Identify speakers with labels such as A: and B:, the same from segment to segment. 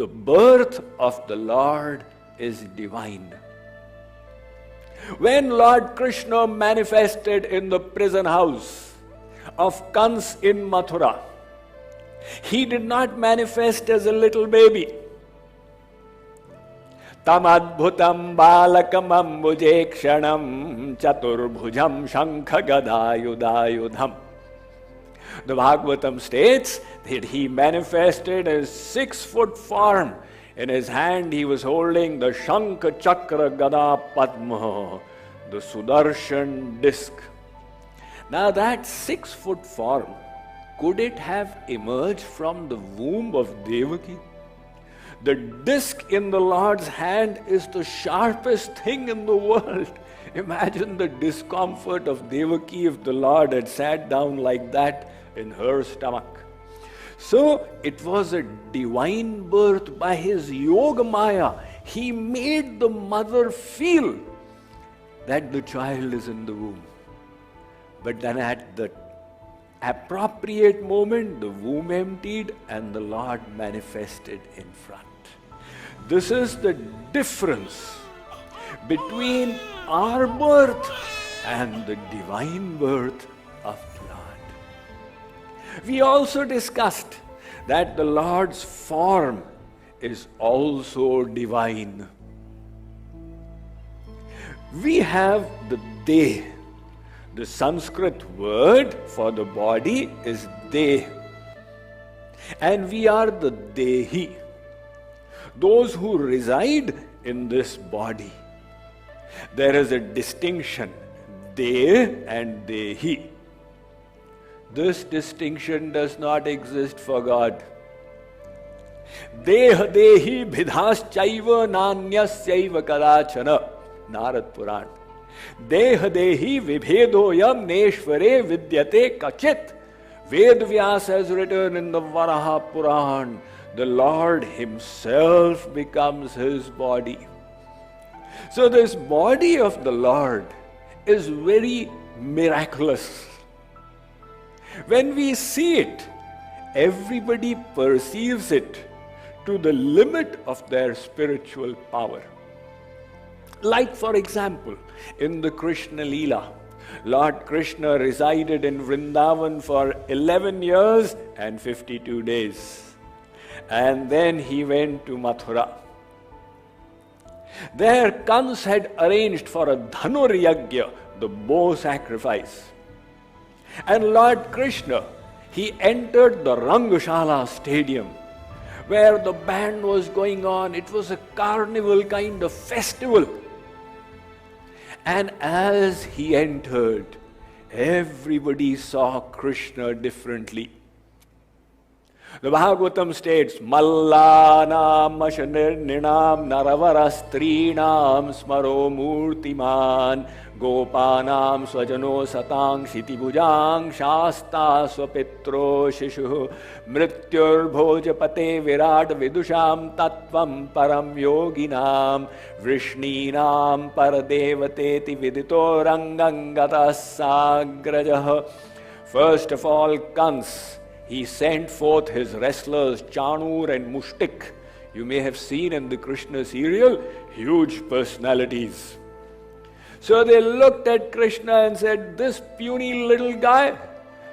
A: the birth of the Lord is divine. When Lord Krishna manifested in the prison house of Kans in Mathura, he did not manifest as a little baby. Tamadbhutam balakam ambujekshanam chaturbhujam shankha gadayudayudham. The Bhagavatam states that he manifested as 6-foot form. In his hand he was holding the Shankha Chakra Gada Padma, the Sudarshan disc. Now that 6-foot form, could it have emerged from the womb of Devaki? The disc in the Lord's hand is the sharpest thing in the world. Imagine the discomfort of Devaki if the Lord had sat down like that in her stomach. So it was a divine birth by his Yoga Maya. He made the mother feel that the child is in the womb. But then at the appropriate moment, the womb emptied and the Lord manifested in front. This is the difference between our birth and the divine birth of the Lord. We also discussed that the Lord's form is also divine. We have the Deh. The Sanskrit word for the body is Deh. And we are the Dehi, those who reside in this body. There is a distinction, Deh and Dehi. This distinction does not exist for God. Deh Dehi bhidhas chaiva nanyasyaiva kadachana. Narad Puran. Deh Dehi vibhedoyam neshvare vidyate kachit. Ved Vyas has written in the Varaha Puran, the Lord himself becomes his body. So this body of the Lord is very miraculous. When we see it, everybody perceives it to the limit of their spiritual power. Like for example, in the Krishna Leela, Lord Krishna resided in Vrindavan for 11 years and 52 days. And then he went to Mathura. There Kans had arranged for a Dhanur Yagya, the bow sacrifice. And Lord Krishna, he entered the Rangashala stadium where the band was going on. It was a carnival kind of festival. And as he entered, everybody saw Krishna differently. The Bhagavatam states, Mallanam ashanirninam naravarastrinam smaro murtiman gopanam swajano satang shitibujang shasta swapitro shishu mrityur bhojapate virat vidusham tattvam param yoginam vrishninam paradevateti vidito rangangatas sagrajah. First of all, Kans, he sent forth his wrestlers Chanur and Mushtik. You may have seen in the Krishna serial, huge personalities. So they looked at Krishna and said, this puny little guy,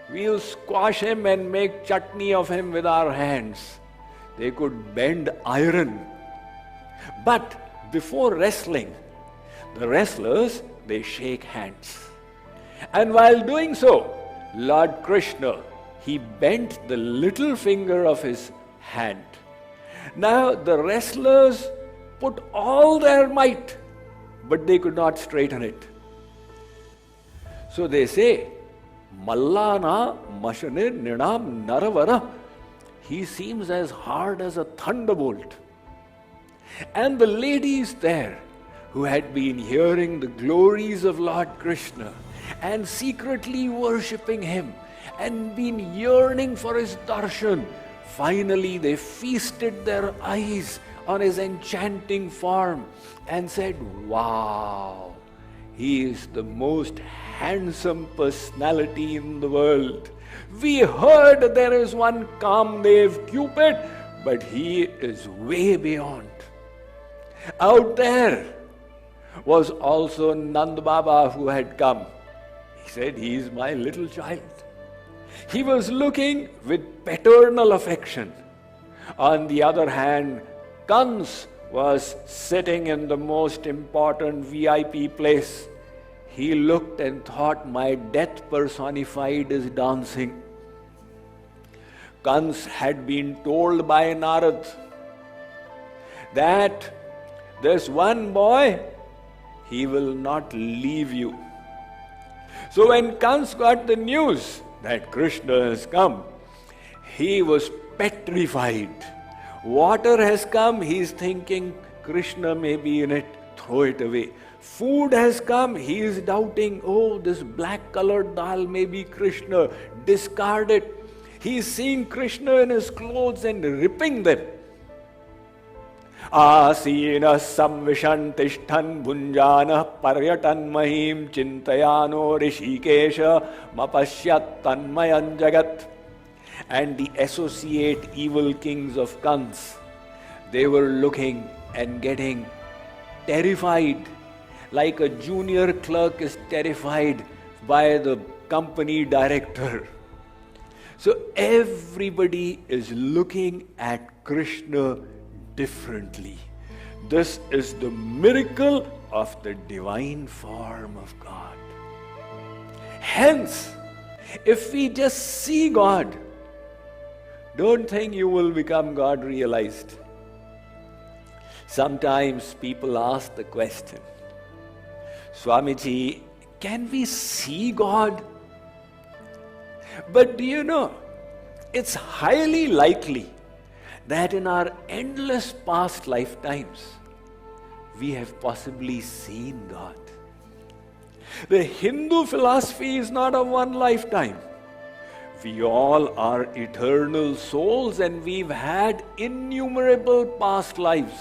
A: we'll squash him and make chutney of him with our hands. They could bend iron. But before wrestling, the wrestlers, they shake hands. And while doing so, Lord Krishna, he bent the little finger of his hand. Now the wrestlers put all their might, but they could not straighten it. So they say, Mallana Mashanir Ninam Naravara. He seems as hard as a thunderbolt. And the ladies there, who had been hearing the glories of Lord Krishna and secretly worshipping him and been yearning for his darshan, finally they feasted their eyes on his enchanting form and said, wow, he is the most handsome personality in the world. We heard there is one Kamdev Cupid, but he is way beyond. Out there was also Nand Baba who had come. He said, he is my little child. He was looking with paternal affection. On the other hand, Kans was sitting in the most important VIP place. He looked and thought, my death personified is dancing. Kans had been told by Narad that this one boy, he will not leave you. So when Kans got the news that Krishna has come, he was petrified. Water has come, he is thinking Krishna may be in it, throw it away. Food has come, he is doubting, oh, this black colored dal may be Krishna, discard it. He is seeing Krishna in his clothes and ripping them. Asina samvishan tishthan bhunjana paryatan mahim chintayano rishikesha mapashyat tanmayan jagat. And the associate evil kings of Kans, they were looking and getting terrified, like a junior clerk is terrified by the company director. So everybody is looking at Krishna differently. This is the miracle of the divine form of God. Hence, if we just see God, don't think you will become God realized. Sometimes people ask the question, Swamiji, can we see God? But do you know, it's highly likely that in our endless past lifetimes, we have possibly seen God. The Hindu philosophy is not of one lifetime. We all are eternal souls and we've had innumerable past lives.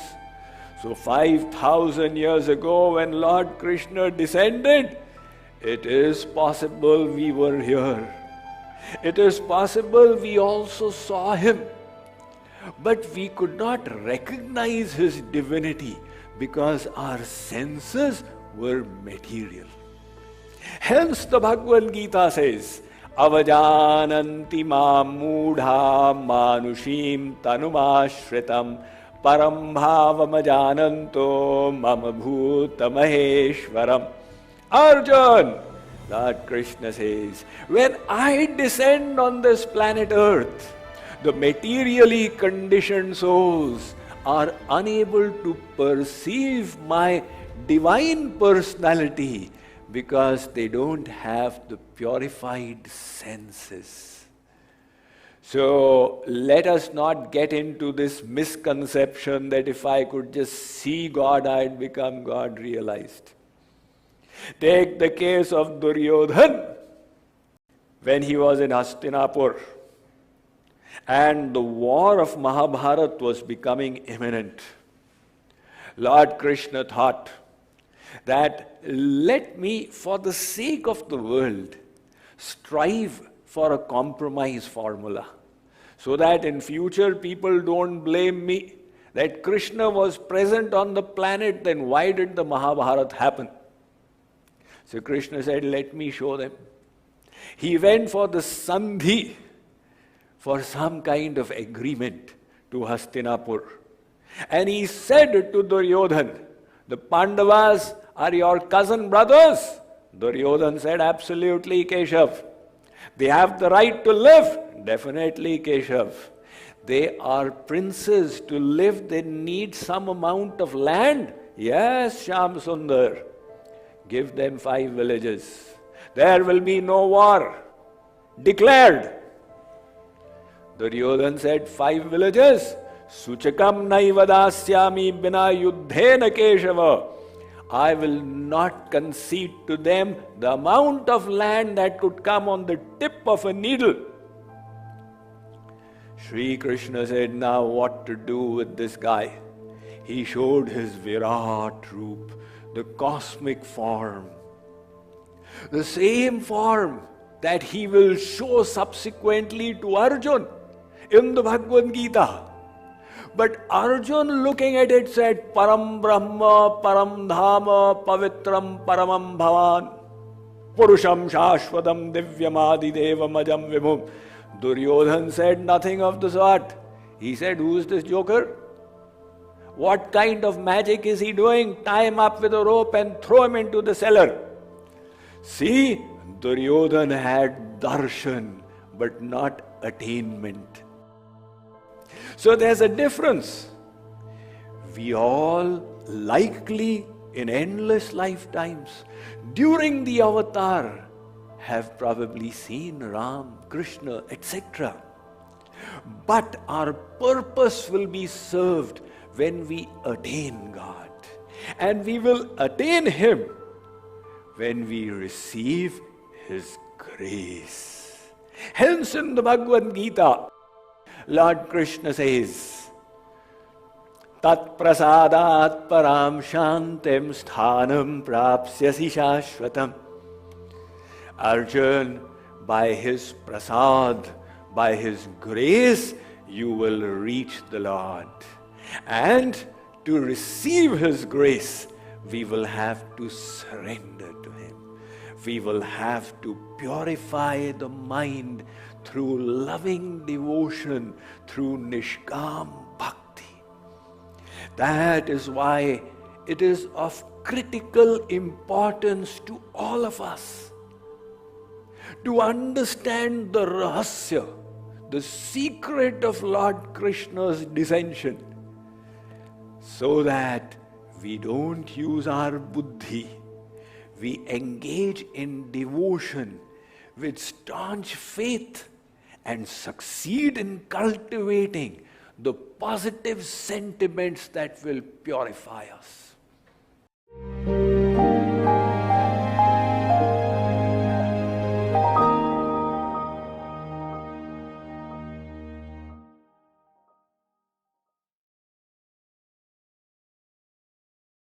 A: So 5,000 years ago when Lord Krishna descended, it is possible we were here. It is possible we also saw him. But we could not recognize his divinity because our senses were material. Hence the Bhagavad Gita says, Avajananti mam mudha manushim tanumashritam param bhavam ajananto mama bhuta maheshwaram. Arjun, Lord Krishna says, when I descend on this planet Earth, the materially conditioned souls are unable to perceive my divine personality because they don't have the purified senses. So let us not get into this misconception that if I could just see God, I'd become God realized. Take the case of Duryodhan when he was in Hastinapur and the war of Mahabharata was becoming imminent. Lord Krishna thought that let me, for the sake of the world, strive for a compromise formula so that in future people don't blame me that Krishna was present on the planet, then why did the Mahabharata happen? So Krishna said, let me show them. He went for the Sandhi, for some kind of agreement to Hastinapur. And he said to Duryodhan, the Pandavas are your cousin brothers. Duryodhan said, absolutely, Keshav. They have the right to live. Definitely, Keshav. They are princes. To live, they need some amount of land. Yes, Shyam Sundar. Give them 5 villages. There will be no war. Declared. Duryodhan said, 5 villages. Suchakam naiva dasyami bina yuddhena Keshava. I will not concede to them the amount of land that could come on the tip of a needle. Sri Krishna said, now what to do with this guy? He showed his Virat Roop, the cosmic form. The same form that he will show subsequently to Arjun in the Bhagavad Gita. But Arjun, looking at it, said, Param Brahma, Param Dhama, Pavitram, Paramam Bhavan, Purusham Shashvatam, Divyamadi Devamajam Vibhum. Duryodhan said nothing of the sort. He said, who is this joker? What kind of magic is he doing? Tie him up with a rope and throw him into the cellar. See, Duryodhan had darshan, but not attainment. So there's a difference. We all likely in endless lifetimes during the avatar have probably seen Ram, Krishna, etc. But our purpose will be served when we attain God. And we will attain Him when we receive His grace. Hence in the Bhagavad Gita, Lord Krishna says, Tat prasadat param shantim sthanam prapsyasi shashvatam. Arjun, by His prasad, by His grace, you will reach the Lord. And to receive His grace, we will have to surrender to Him. We will have to purify the mind through loving devotion, through Nishkam Bhakti. That is why it is of critical importance to all of us to understand the rahasya, the secret of Lord Krishna's descension, so that we don't use our buddhi. We engage in devotion with staunch faith and succeed in cultivating the positive sentiments that will purify us.